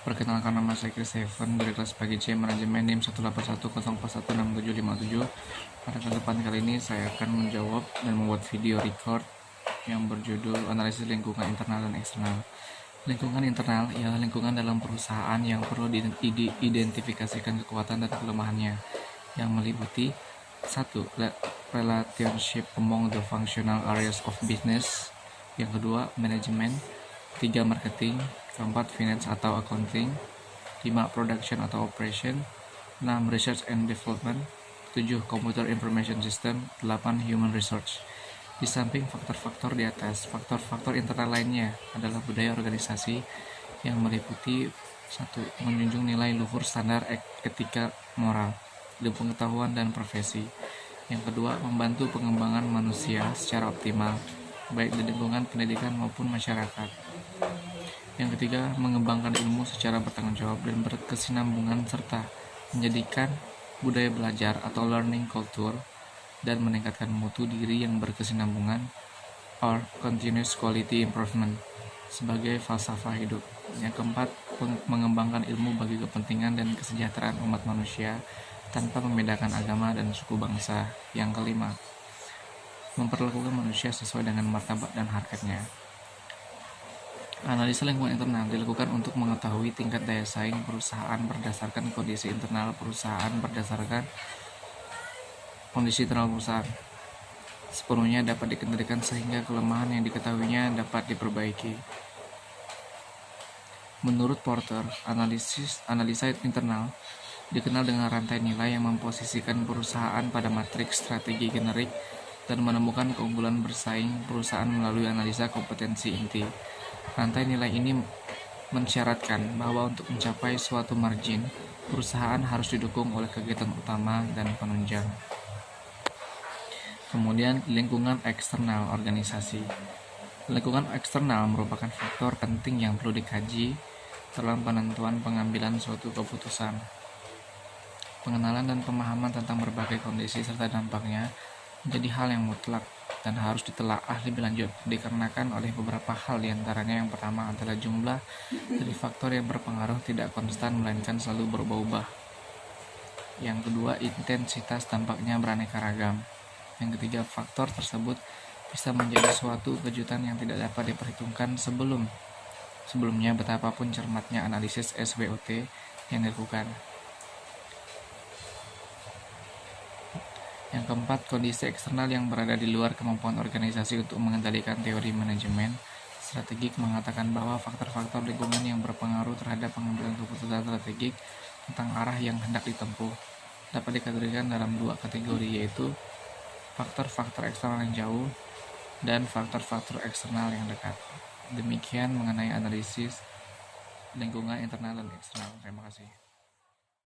Perkenalkan, nama saya Chris Steven dari kelas pagi C Manajemen NIM 18104416757. Pada kesempatan kali ini saya akan menjawab dan membuat video record yang berjudul analisis lingkungan internal dan eksternal. Lingkungan internal ialah lingkungan dalam perusahaan yang perlu diidentifikasikan kekuatan dan kelemahannya, yang meliputi 1. Relationship among the functional areas of business. Yang kedua, manajemen. 3. Marketing. 4. Finance atau accounting. 5. Production atau operation. 6. Research and development. 7. Computer information system. 8. Human resource. Di samping faktor-faktor di atas, faktor-faktor internal lainnya adalah budaya organisasi yang meliputi 1. Menjunjung nilai luhur standar etika moral, ilmu pengetahuan dan profesi. Yang kedua, membantu pengembangan manusia secara optimal, baik di lingkungan pendidikan maupun masyarakat. Yang ketiga, mengembangkan ilmu secara bertanggung jawab dan berkesinambungan serta menjadikan budaya belajar atau learning culture dan meningkatkan mutu diri yang berkesinambungan or continuous quality improvement sebagai falsafah hidup. Yang keempat, mengembangkan ilmu bagi kepentingan dan kesejahteraan umat manusia tanpa membedakan agama dan suku bangsa. Yang kelima, memperlakukan manusia sesuai dengan martabat dan harkatnya. Analisa lingkungan internal dilakukan untuk mengetahui tingkat daya saing perusahaan berdasarkan kondisi internal perusahaan sepenuhnya dapat dikendalikan sehingga kelemahan yang diketahuinya dapat diperbaiki. Menurut Porter, analisa internal dikenal dengan rantai nilai yang memposisikan perusahaan pada matriks strategi generik dan menemukan keunggulan bersaing perusahaan melalui analisa kompetensi inti. Rantai nilai ini mensyaratkan bahwa untuk mencapai suatu margin, perusahaan harus didukung oleh kegiatan utama dan penunjang. Kemudian, lingkungan eksternal organisasi. Lingkungan eksternal merupakan faktor penting yang perlu dikaji dalam penentuan pengambilan suatu keputusan. Pengenalan dan pemahaman tentang berbagai kondisi serta dampaknya menjadi hal yang mutlak dan harus ditelaah lebih lanjut dikarenakan oleh beberapa hal, diantaranya yang pertama adalah jumlah dari faktor yang berpengaruh tidak konstan melainkan selalu berubah-ubah. Yang kedua, intensitas dampaknya beraneka ragam. Yang ketiga, faktor tersebut bisa menjadi suatu kejutan yang tidak dapat diperhitungkan sebelumnya betapapun cermatnya analisis SWOT yang dilakukan. Yang keempat, kondisi eksternal yang berada di luar kemampuan organisasi untuk mengendalikan teori manajemen strategik mengatakan bahwa faktor-faktor lingkungan yang berpengaruh terhadap pengambilan keputusan strategik tentang arah yang hendak ditempuh dapat dikategorikan dalam dua kategori, yaitu faktor-faktor eksternal yang jauh dan faktor-faktor eksternal yang dekat. Demikian mengenai analisis lingkungan internal dan eksternal. Terima kasih.